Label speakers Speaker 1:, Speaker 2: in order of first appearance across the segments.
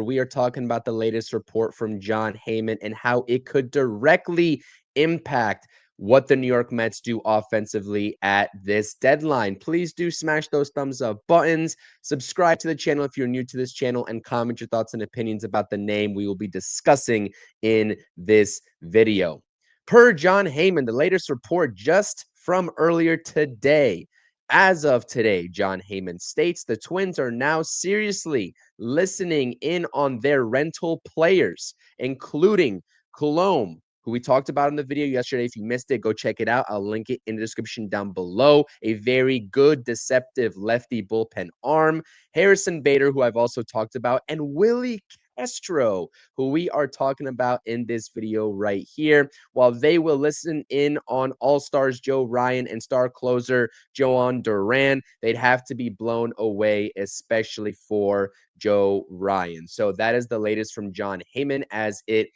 Speaker 1: We are talking about the latest report from Jon Heyman and how it could directly impact what the New York Mets do offensively at this deadline. Please do smash those thumbs up buttons. Subscribe to the channel if you're new to this channel and comment your thoughts and opinions about the name we will be discussing in this video. Per Jon Heyman, the latest report just from earlier today. As of today, Jon Heyman states the Twins are now seriously listening in on their rental players, including Colomb, who we talked about in the video yesterday. If you missed it, go check it out. I'll link it in the description down below. A very good, deceptive lefty bullpen arm. Harrison Bader, who I've also talked about, and Willi Castro, who we are talking about in this video right here. While they will listen in on All-Stars Joe Ryan and star closer Joan Duran, they'd have to be blown away, especially for Joe Ryan. So that is the latest from Jon Heyman as it,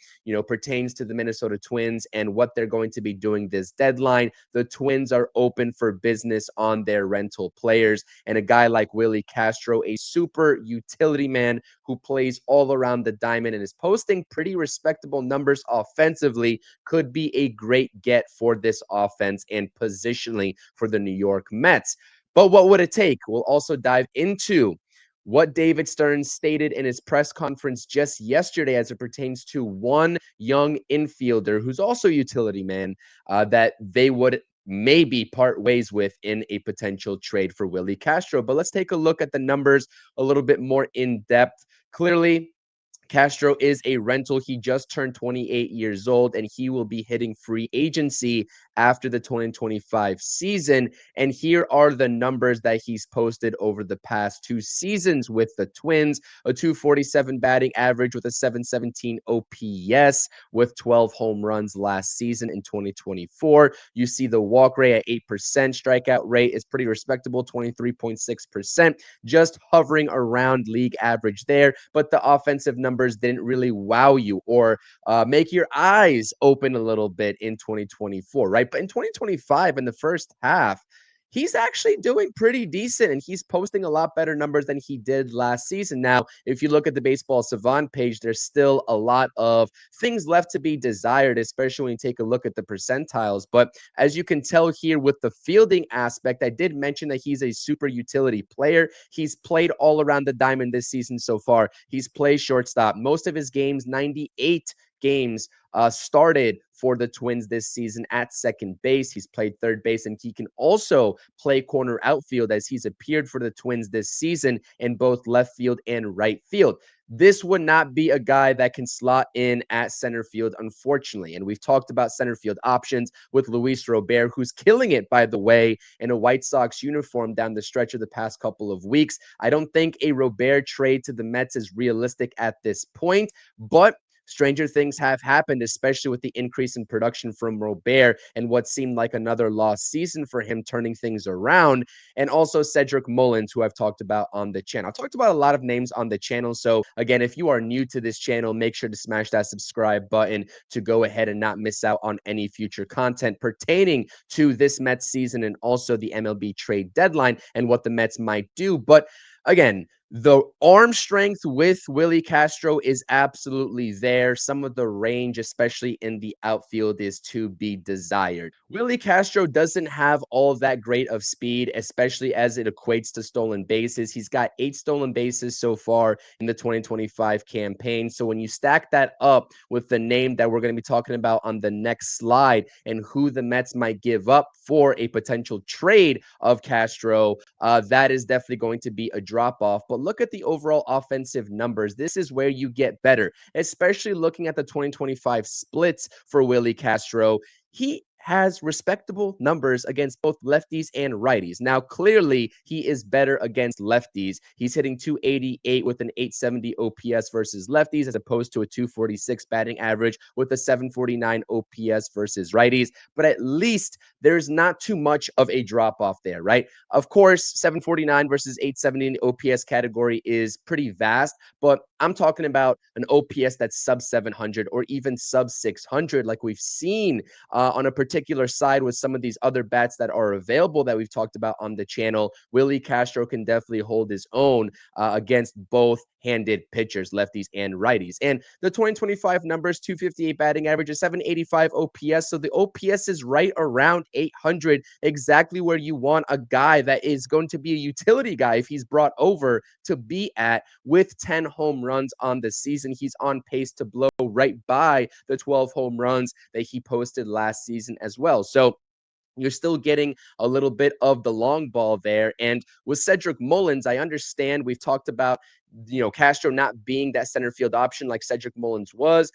Speaker 1: pertains to the Minnesota Twins and what they're going to be doing this deadline. The Twins are open for business on their rental players, and a guy like Willi Castro, a super utility man who plays all around the diamond and is posting pretty respectable numbers offensively, could be a great get for this offense and positionally for the New York Mets. But what would it take? We'll also dive into what David Stern stated in his press conference just yesterday as it pertains to one young infielder who's also a utility man that they would maybe part ways with in a potential trade for Willi Castro. But let's take a look at the numbers a little bit more in depth. Clearly, Castro is a rental. He just turned 28 years old, and he will be hitting free agency after the 2025 season. And here are the numbers that he's posted over the past 2 seasons with the Twins: a 247 batting average with a 717 OPS with 12 home runs last season in 2024. You see the walk rate at 8%. Strikeout rate is pretty respectable, 23.6%, just hovering around league average there. But the offensive numbers didn't really wow you or make your eyes open a little bit in 2024, right? But in 2025, in the first half, he's actually doing pretty decent, and he's posting a lot better numbers than he did last season. Now, if you look at the Baseball Savant page, there's still a lot of things left to be desired, especially when you take a look at the percentiles. But as you can tell here with the fielding aspect, I did mention that he's a super utility player. He's played all around the diamond this season so far. He's played shortstop. Most of his games, 98 games, started for the Twins this season at second base. He's played third base, and he can also play corner outfield as he's appeared for the Twins this season in both left field and right field. This would not be a guy that can slot in at center field, unfortunately. And we've talked about center field options with Luis Robert, who's killing it, by the way, in a White Sox uniform down the stretch of the past couple of weeks. I don't think a Robert trade to the Mets is realistic at this point, but stranger things have happened, especially with the increase in production from Robert and what seemed like another lost season for him, turning things around. And also Cedric Mullins, who I've talked about on the channel. I've talked about a lot of names on the channel. So again, if you are new to this channel, make sure to smash that subscribe button to go ahead and not miss out on any future content pertaining to this Mets season and also the MLB trade deadline and what the Mets might do. But again, the arm strength with Willi Castro is absolutely there. Some of the range, especially in the outfield, is to be desired. Willi Castro doesn't have all that great of speed, especially as it equates to stolen bases. He's got 8 stolen bases so far in the 2025 campaign. So when you stack that up with the name that we're going to be talking about on the next slide and who the Mets might give up for a potential trade of Castro, that is definitely going to be a drop-off. But look at the overall offensive numbers. This is where you get better, especially looking at the 2025 splits for Willi Castro. He has respectable numbers against both lefties and righties. Now, clearly, he is better against lefties. He's hitting 288 with an 870 OPS versus lefties, as opposed to a 246 batting average with a 749 OPS versus righties. But at least there's not too much of a drop off there, right? Of course, 749 versus 870 in the OPS category is pretty vast, but I'm talking about an OPS that's sub 700 or even sub 600, like we've seen on a particular side with some of these other bats that are available that we've talked about on the channel. Willi Castro can definitely hold his own against both handed pitchers, lefties and righties. And the 2025 numbers, 258 batting average, a 785 OPS. So the OPS is right around 800, exactly where you want a guy that is going to be a utility guy if he's brought over to be at, with 10 home runs on the season. He's on pace to blow right by the 12 home runs that he posted last season as well. So you're still getting a little bit of the long ball there. And with Cedric Mullins, I understand we've talked about, Castro not being that center field option like Cedric Mullins was.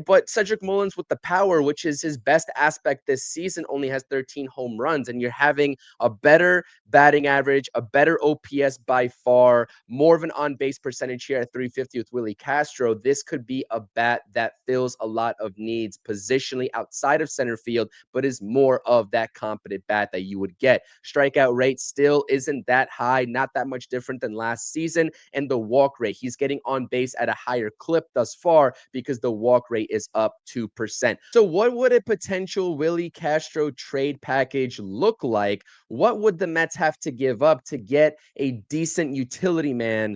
Speaker 1: But Cedric Mullins with the power, which is his best aspect this season, only has 13 home runs. And you're having a better batting average, a better OPS by far, more of an on-base percentage here at 350 with Willi Castro. This could be a bat that fills a lot of needs positionally outside of center field, but is more of that competent bat that you would get. Strikeout rate still isn't that high, not that much different than last season. And the walk rate, he's getting on base at a higher clip thus far because the walk rate is up 2%. So what would a potential Willi Castro trade package look like? What would the Mets have to give up to get a decent utility man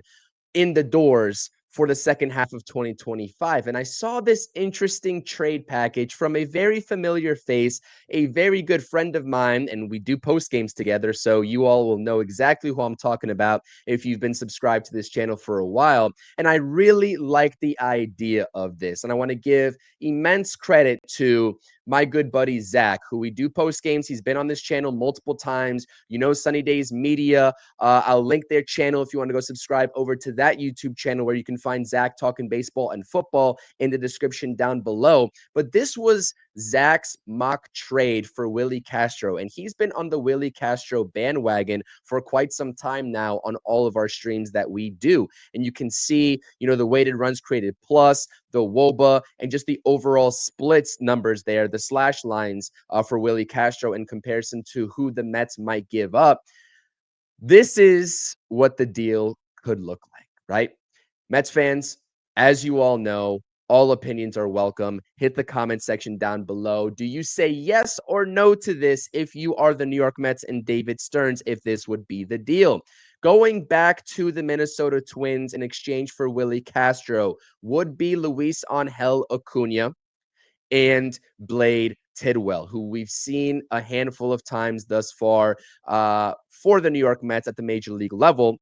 Speaker 1: in the doors for the second half of 2025? And I saw this interesting trade package from a very familiar face, a very good friend of mine, and we do post games together, so you all will know exactly who I'm talking about if you've been subscribed to this channel for a while. And I really like the idea of this, and I want to give immense credit to my good buddy Zach, who we do post games. He's been on this channel multiple times. Sunny Days Media. I'll link their channel if you want to go subscribe over to that YouTube channel where you can find Zach talking baseball and football in the description down below. But this was Zach's mock trade for Willi Castro, and he's been on the Willi Castro bandwagon for quite some time now on all of our streams that we do. And you can see, the weighted runs created plus, the WOBA, and just the overall splits numbers there, the slash lines for Willi Castro in comparison to who the Mets might give up. This is what the deal could look like, right? Mets fans, as you all know, all opinions are welcome. Hit the comment section down below. Do you say yes or no to this if you are the New York Mets and David Stearns, if this would be the deal? Going back to the Minnesota Twins in exchange for Willi Castro would be Luisangel Acuna and Blade Tidwell, who we've seen a handful of times thus far for the New York Mets at the major league level.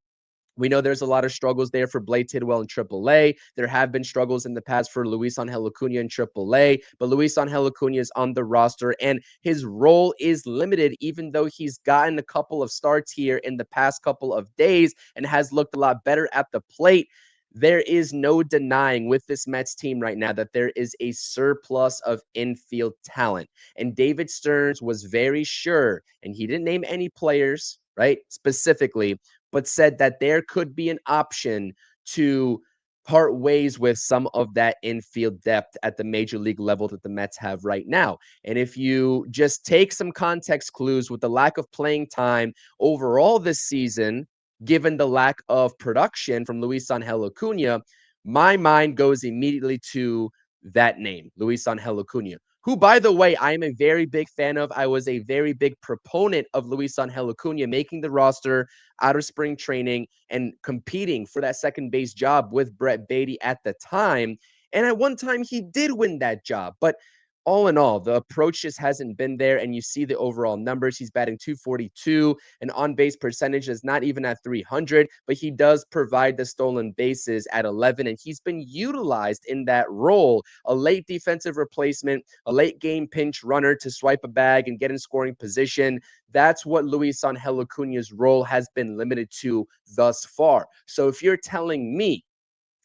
Speaker 1: We know there's a lot of struggles there for Blade Tidwell in AAA. There have been struggles in the past for Luisangel Acuna in AAA, but Luisangel Acuna is on the roster, and his role is limited, even though he's gotten a couple of starts here in the past couple of days and has looked a lot better at the plate. There is no denying with this Mets team right now that there is a surplus of infield talent. And David Stearns was very sure, and he didn't name any players, right, specifically, but said that there could be an option to part ways with some of that infield depth at the major league level that the Mets have right now. And if you just take some context clues with the lack of playing time overall this season, given the lack of production from Luisangel Acuna, my mind goes immediately to that name, Luisangel Acuna, who, by the way, I am a very big fan of. I was a very big proponent of Luisangel Acuna making the roster out of spring training and competing for that second base job with Brett Beatty at the time. And at one time, he did win that job. But all in all, the approach just hasn't been there. And you see the overall numbers. He's batting 242, and on-base percentage is not even at 300, but he does provide the stolen bases at 11, and he's been utilized in that role, a late defensive replacement, a late game pinch runner to swipe a bag and get in scoring position. That's what Luisangel Acuna's role has been limited to thus far. So if you're telling me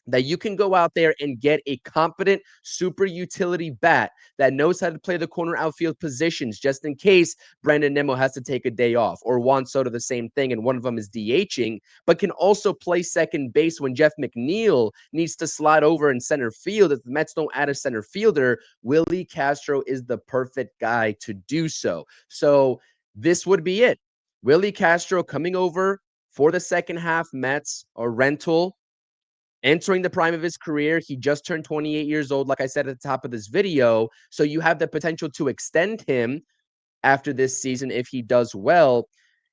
Speaker 1: that you can go out there and get a competent super utility bat that knows how to play the corner outfield positions just in case Brandon Nimmo has to take a day off, or Juan Soto the same thing, and one of them is DHing, but can also play second base when Jeff McNeil needs to slide over in center field. If the Mets don't add a center fielder, Willi Castro is the perfect guy to do so. So this would be it. Willi Castro coming over for the second half Mets, or rental, entering the prime of his career. He just turned 28 years old, like I said at the top of this video. So you have the potential to extend him after this season if he does well,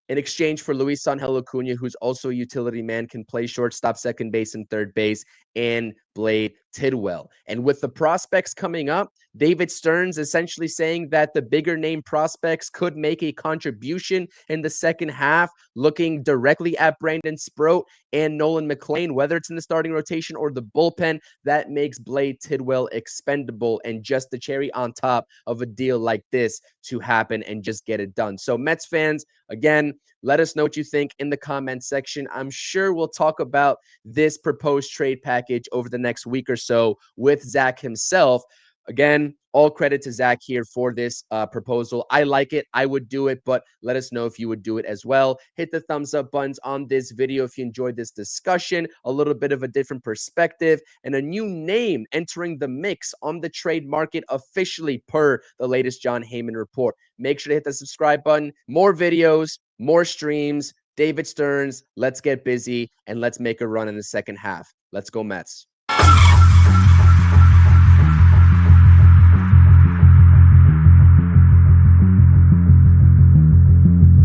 Speaker 1: in exchange for Luisangel Acuna, who's also a utility man, can play shortstop, second base, and third base, and Blade Tidwell. And with the prospects coming up, David Stearns essentially saying that the bigger name prospects could make a contribution in the second half, looking directly at Brandon Sproat and Nolan McLean, whether it's in the starting rotation or the bullpen. That makes Blade Tidwell expendable and just the cherry on top of a deal like this to happen and just get it done. So Mets fans, again, let us know what you think in the comment section. I'm sure we'll talk about this proposed trade package over the next week or so with Zach himself. Again, all credit to Zach here for this proposal. I like it. I would do it, but let us know if you would do it as well. Hit the thumbs up buttons on this video if you enjoyed this discussion, a little bit of a different perspective, and a new name entering the mix on the trade market officially per the latest Jon Heyman report. Make sure to hit the subscribe button. More videos, more streams. David Stearns, let's get busy and let's make a run in the second half. Let's go Mets.